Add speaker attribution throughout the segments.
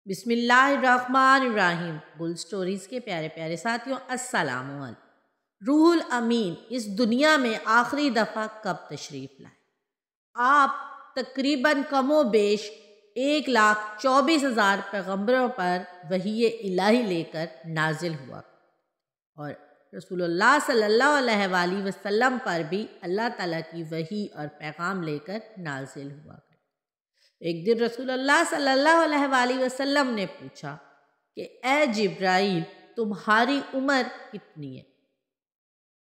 Speaker 1: بسم اللہ الرحمن الرحیم۔ گل سٹوریز کے پیارے پیارے ساتھیوں، السلام علیکم۔ روح الامین اس دنیا میں آخری دفعہ کب تشریف لائے؟ آپ تقریباً کم و بیش 1,24,000 پیغمبروں پر وحی الہی لے کر نازل ہوا، اور رسول اللہ صلی اللہ علیہ وآلہ وسلم پر بھی اللہ تعالیٰ کی وحی اور پیغام لے کر نازل ہوا۔ ایک دن رسول اللہ صلی اللہ علیہ وآلہ وسلم نے پوچھا کہ اے جبرائیل، تمہاری عمر کتنی ہے؟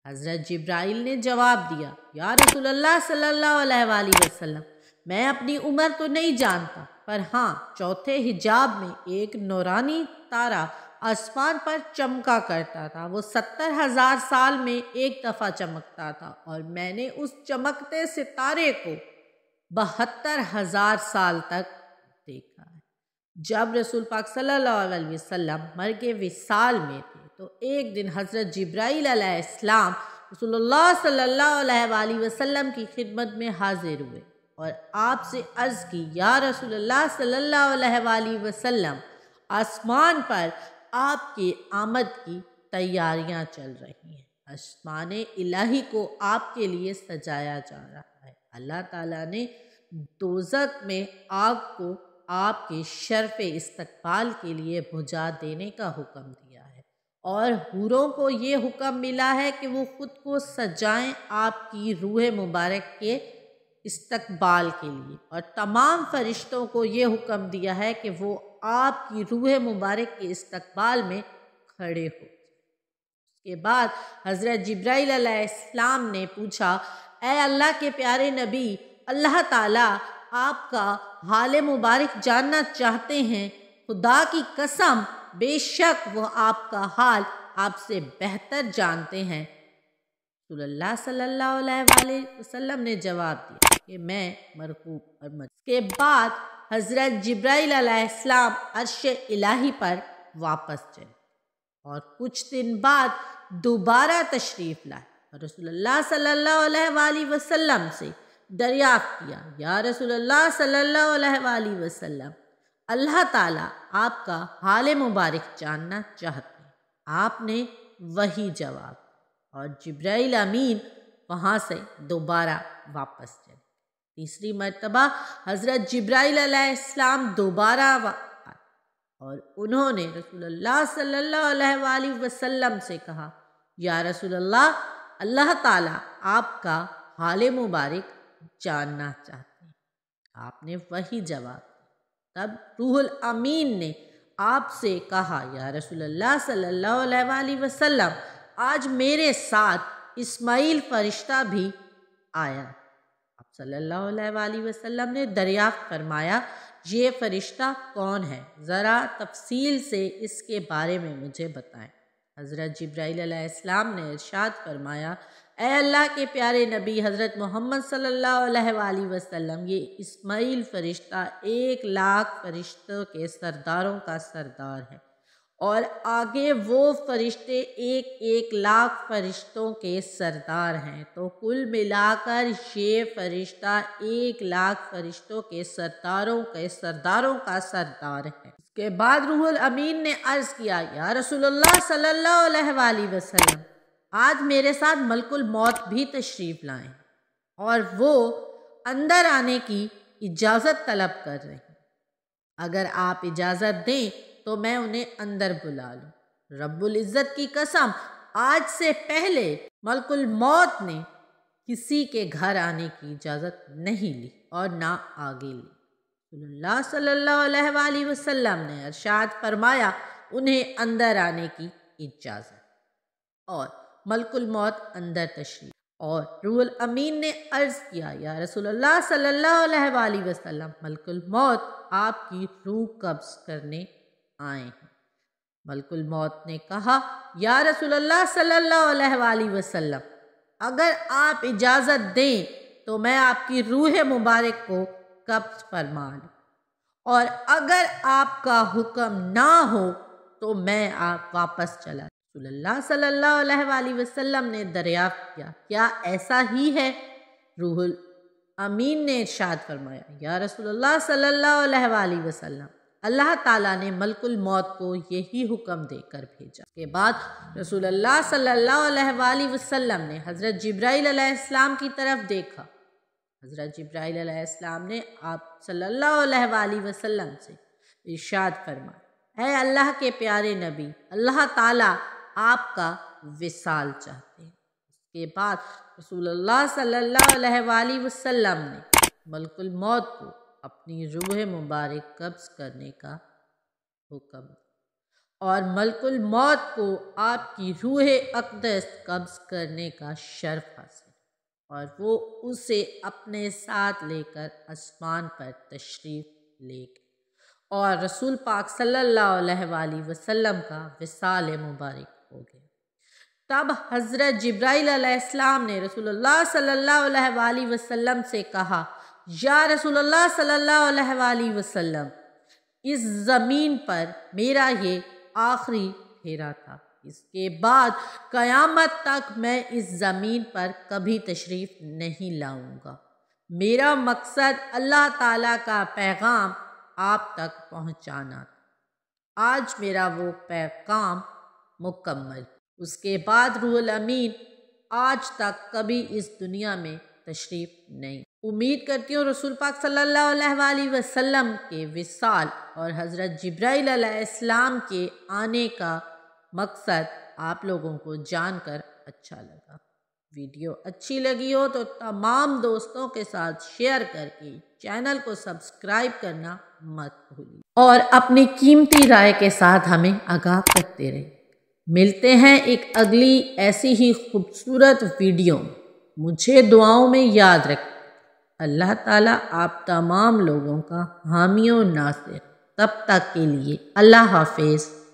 Speaker 1: حضرت جبرائیل نے جواب دیا، یا رسول اللہ صلی اللہ علیہ وآلہ وسلم، میں اپنی عمر تو نہیں جانتا، پر ہاں چوتھے حجاب میں ایک نورانی تارا آسمان پر چمکا کرتا تھا، وہ 70,000 سال میں ایک دفعہ چمکتا تھا، اور میں نے اس چمکتے ستارے کو 72,000 سال تک دیکھا ہے۔ جب رسول پاک صلی اللہ علیہ وسلم مرگ وصال میں تھے تو ایک دن حضرت جبرائیل علیہ السلام رسول اللہ صلی اللہ علیہ وآلہ وسلم کی خدمت میں حاضر ہوئے اور آپ سے عرض کی، یا رسول اللہ صلی اللہ علیہ وآلہ وسلم، آسمان پر آپ کی آمد کی تیاریاں چل رہی ہیں، آسمان الہی کو آپ کے لیے سجایا جا رہا ہے۔ اللہ تعالیٰ نے دوزخ میں آگ کو آپ کے شرف استقبال کے لیے بجھا دینے کا حکم دیا ہے، اور حوروں کو یہ حکم ملا ہے کہ وہ خود کو سجائیں آپ کی روح مبارک کے استقبال کے لیے، اور تمام فرشتوں کو یہ حکم دیا ہے کہ وہ آپ کی روح مبارک کے استقبال میں کھڑے ہو۔ اس کے بعد حضرت جبرائیل علیہ السلام نے پوچھا، اے اللہ کے پیارے نبی، اللہ تعالیٰ آپ کا حال مبارک جاننا چاہتے ہیں۔ خدا کی قسم، بے شک وہ آپ کا حال آپ سے بہتر جانتے ہیں۔ رسول اللہ صلی اللہ علیہ وآلہ وسلم نے جواب دیا کہ میں مرغوب اور مجروب۔ اس کے بعد حضرت جبرائیل علیہ السلام عرش الہی پر واپس چلے اور کچھ دن بعد دوبارہ تشریف لائے، اور رسول اللہ صلی اللہ علیہ وآلہ وسلم سے دریافت کیا، یا رسول اللہ صلی اللہ علیہ وآلہ وسلم، اللہ تعالیٰ آپ کا حال مبارک جاننا چاہتے ہیں۔ آپ نے وہی جواب، اور جبرائیل امین وہاں سے دوبارہ واپس چلے۔ تیسری مرتبہ حضرت جبرائیل علیہ السلام دوبارہ آئے، اور انہوں نے رسول اللہ صلی اللہ علیہ وآلہ وسلم سے کہا، یا رسول اللہ، اللہ تعالیٰ آپ کا حال مبارک جاننا چاہتے ہیں۔ آپ نے وہی جواب دیا۔ تب روح الامین نے آپ سے کہا، یا رسول اللہ صلی اللہ علیہ وآلہ وسلم، آج میرے ساتھ اسماعیل فرشتہ بھی آیا۔ آپ صلی اللہ علیہ وآلہ وسلم نے دریافت فرمایا، یہ فرشتہ کون ہے؟ ذرا تفصیل سے اس کے بارے میں مجھے بتائیں۔ حضرت جبرائیل علیہ السلام نے ارشاد فرمایا، اے اللہ کے پیارے نبی حضرت محمد صلی اللہ علیہ وآلہ وسلم، یہ اسماعیل فرشتہ 1,00,000 فرشتوں کے سرداروں کا سردار ہے، اور آگے وہ فرشتے 1,00,000 فرشتوں کے سردار ہیں، تو کل ملا کر یہ فرشتہ 1,00,000 فرشتوں کے سرداروں کا سردار ہے۔ اس کے بعد روح الامین نے عرض کیا، یا رسول اللہ صلی اللہ علیہ وآلہ وسلم، آج میرے ساتھ ملک الموت بھی تشریف لائیں، اور وہ اندر آنے کی اجازت طلب کر رہے ہیں۔ اگر آپ اجازت دیں تو میں انہیں اندر بلا لوں۔ رب العزت کی قسم، آج سے پہلے ملک الموت نے کسی کے گھر آنے کی اجازت نہیں لی اور نہ آگے لی۔ رسول اللہ صلی اللہ علیہ وآلہ وسلم نے ارشاد فرمایا، انہیں اندر آنے کی اجازت، اور ملک الموت اندر تشریف، اور روح الامین نے عرض کیا، یا رسول اللہ صلی اللہ علیہ وآلہ وسلم، ملک الموت آپ کی روح قبض کرنے آئے ہیں۔ ملک الموت نے کہا، یا رسول اللہ صلی اللہ علیہ وآلہ وسلم، اگر آپ اجازت دیں تو میں آپ کی روح مبارک کو قبض فرما لوں، اور اگر آپ کا حکم نہ ہو تو میں آپ واپس چلا۔ رسول اللہ صلی اللہ علیہ وآلہ وسلم نے دریافت کیا، کیا ایسا ہی ہے؟ روح الامین نے ارشاد فرمایا، یا رسول اللہ صلی اللہ علیہ وآلہ وسلم، اللہ تعالیٰ نے ملک الموت کو یہی حکم دے کر بھیجا۔ اس کے بعد رسول اللہ صلی اللہ علیہ وآلہ وسلم نے حضرت جبرائیل علیہ السلام کی طرف دیکھا۔ حضرت جبرائیل علیہ السلام نے آپ صلی اللہ علیہ وآلہ وسلم سے ارشاد فرمایا، اے اللہ کے پیارے نبی، اللہ تعالیٰ آپ کا وصال چاہتے ہیں۔ اس کے بعد رسول اللہ صلی اللہ علیہ وآلہ وسلم نے ملک الموت کو اپنی روح مبارک قبض کرنے کا حکم دیا اور ملک الموت کو آپ کی روح اقدس قبض کرنے کا شرف حاصل اور وہ اسے اپنے ساتھ لے کر آسمان پر تشریف لے گئے اور رسول پاک صلی اللہ علیہ وآلہ وسلم کا وصال مبارک ہو گیا۔ تب حضرت جبرائیل علیہ السلام نے رسول اللہ صلی اللہ علیہ وآلہ وسلم سے کہا، یا رسول اللہ صلی اللہ علیہ وآلہ وسلم، اس زمین پر میرا یہ آخری پھیرا تھا، اس کے بعد قیامت تک میں اس زمین پر کبھی تشریف نہیں لاؤں گا۔ میرا مقصد اللہ تعالیٰ کا پیغام آپ تک پہنچانا تھا۔ آج میرا وہ پیغام مکمل۔ اس کے بعد روح الامین آج تک کبھی اس دنیا میں تشریف نہیں۔ امید کرتی ہوں رسول پاک صلی اللہ علیہ وآلہ وسلم کے وصال اور حضرت جبرائیل علیہ السلام کے آنے کا مقصد آپ لوگوں کو جان کر اچھا لگا۔ ویڈیو اچھی لگی ہو تو تمام دوستوں کے ساتھ شیئر کر کے چینل کو سبسکرائب کرنا مت بھولیے اور اپنی قیمتی رائے کے ساتھ ہمیں آگاہ کرتے رہیں۔ ملتے ہیں ایک اگلی ایسی ہی خوبصورت ویڈیو میں۔ مجھے دعاؤں میں یاد رکھیں۔ اللہ تعالیٰ آپ تمام لوگوں کا حامی و ناصر۔ تب تک کے لیے اللہ حافظ۔